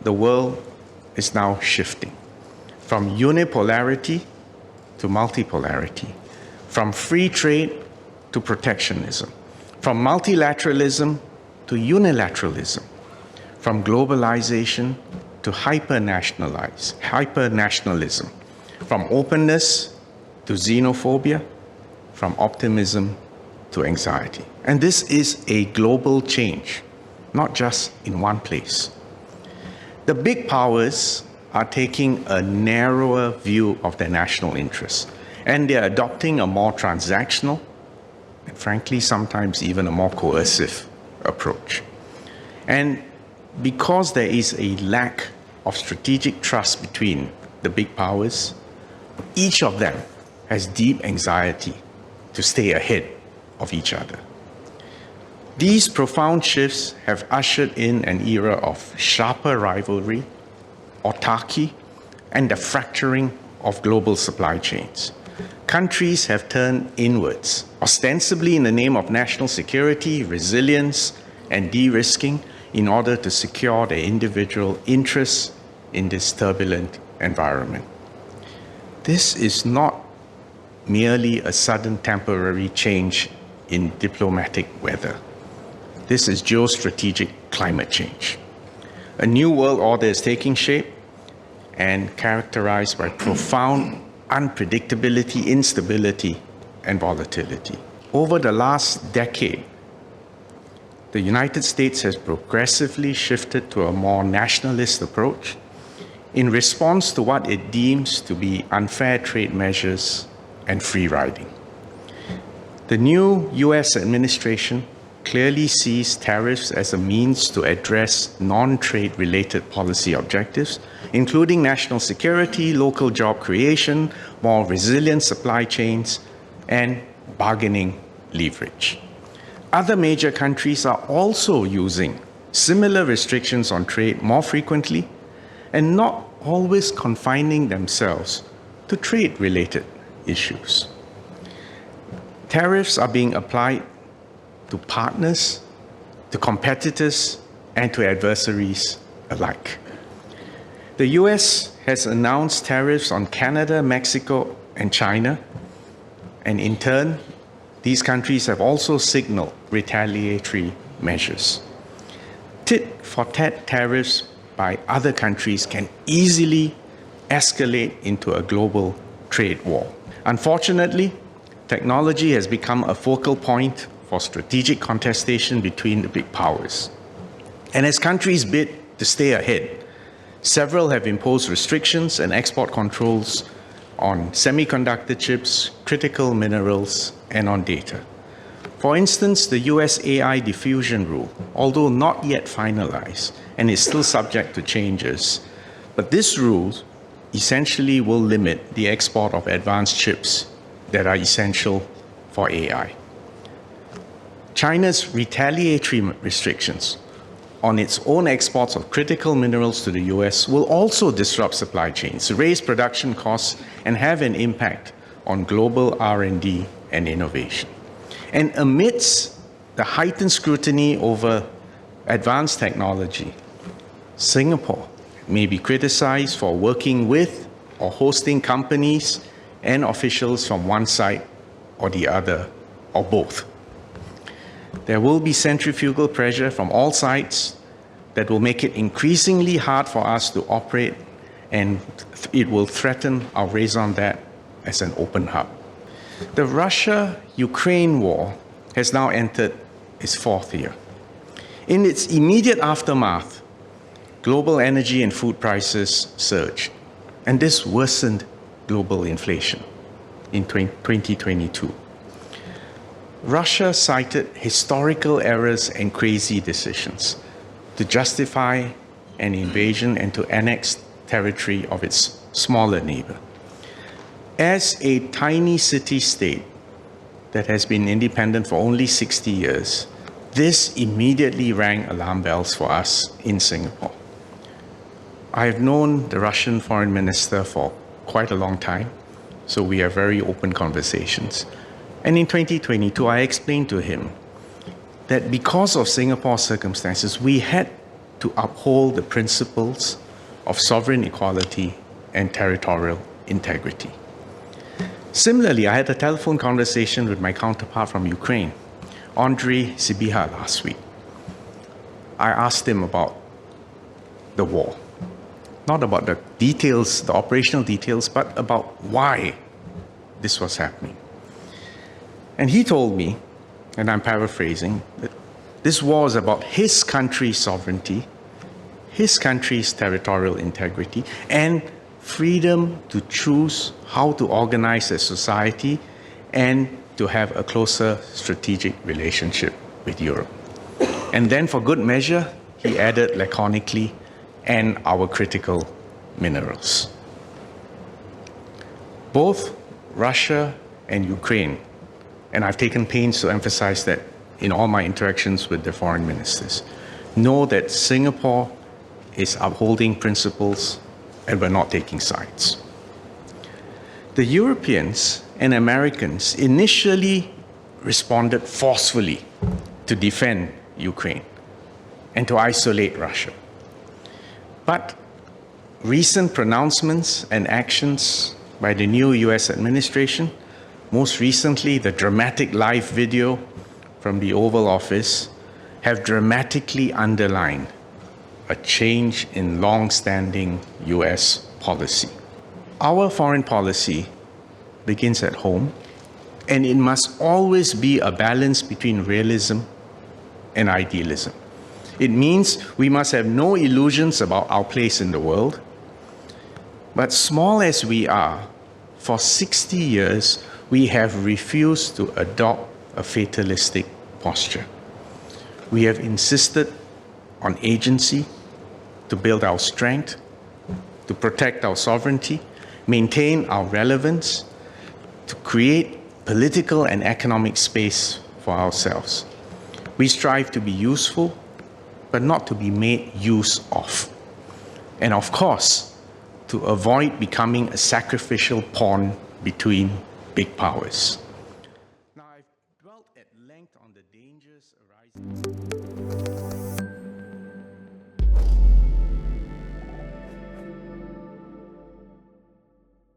the world is now shifting from unipolarity to multipolarity, from free trade to protectionism, from multilateralism to unilateralism, from globalization to hyper-nationalism, from openness to xenophobia, from optimism to anxiety. And this is a global change, not just in one place. The big powers are taking a narrower view of their national interests, and they're adopting a more transactional, and frankly, sometimes even a more coercive approach. And because there is a lack of strategic trust between the big powers, each of them has deep anxiety to stay ahead of each other. These profound shifts have ushered in an era of sharper rivalry, autarky, and the fracturing of global supply chains. Countries have turned inwards, ostensibly in the name of national security, resilience, and de-risking, in order to secure their individual interests in this turbulent environment. This is not merely a sudden temporary change in diplomatic weather. This is geostrategic climate change. A new world order is taking shape and characterized by profound unpredictability, instability, and volatility. Over the last decade, the United States has progressively shifted to a more nationalist approach in response to what it deems to be unfair trade measures and free riding. The new US administration clearly sees tariffs as a means to address non-trade related policy objectives, including national security, local job creation, more resilient supply chains, and bargaining leverage. Other major countries are also using similar restrictions on trade more frequently and not always confining themselves to trade-related issues. Tariffs are being applied to partners, to competitors, and to adversaries alike. The US has announced tariffs on Canada, Mexico, and China, and in turn, these countries have also signaled retaliatory measures. Tit-for-tat tariffs by other countries can easily escalate into a global trade war. Unfortunately, technology has become a focal point for strategic contestation between the big powers. And as countries bid to stay ahead, several have imposed restrictions and export controls on semiconductor chips, critical minerals, and on data. For instance, the US AI diffusion rule, although not yet finalized and is still subject to changes, but this rule essentially will limit the export of advanced chips that are essential for AI. China's retaliatory restrictions on its own exports of critical minerals to the US will also disrupt supply chains, raise production costs, and have an impact on global R&D and innovation. And amidst the heightened scrutiny over advanced technology, Singapore may be criticized for working with or hosting companies and officials from one side or the other, or both. There will be centrifugal pressure from all sides that will make it increasingly hard for us to operate, and it will threaten our raison d'etre as an open hub. The Russia-Ukraine war has now entered its fourth year. In its immediate aftermath, global energy and food prices surged, and this worsened global inflation in 2022. Russia cited historical errors and crazy decisions to justify an invasion and to annex territory of its smaller neighbor. As a tiny city-state that has been independent for only 60 years, this immediately rang alarm bells for us in Singapore. I have known the Russian foreign minister for quite a long time, so we have very open conversations. And in 2022, I explained to him that because of Singapore's circumstances, we had to uphold the principles of sovereign equality and territorial integrity. Similarly, I had a telephone conversation with my counterpart from Ukraine, Andriy Sybiha, last week. I asked him about the war, not about the details, the operational details, but about why this was happening. And he told me, and I'm paraphrasing, that this war is about his country's sovereignty, his country's territorial integrity, and freedom to choose how to organize a society and to have a closer strategic relationship with Europe. And then for good measure, he added laconically, and our critical minerals. Both Russia and Ukraine, and I've taken pains to emphasize that in all my interactions with the foreign ministers, know that Singapore is upholding principles and we're not taking sides. The Europeans and Americans initially responded forcefully to defend Ukraine and to isolate Russia. But recent pronouncements and actions by the new US administration, most recently the dramatic live video from the Oval Office, have dramatically underlined a change in long-standing US policy. Our foreign policy begins at home, and it must always be a balance between realism and idealism. It means we must have no illusions about our place in the world. But small as we are, for 60 years, we have refused to adopt a fatalistic posture. We have insisted on agency to build our strength, to protect our sovereignty, maintain our relevance, to create political and economic space for ourselves. We strive to be useful, but not to be made use of. And of course, to avoid becoming a sacrificial pawn between big powers. Now, I've dwelt at length on the dangers arising.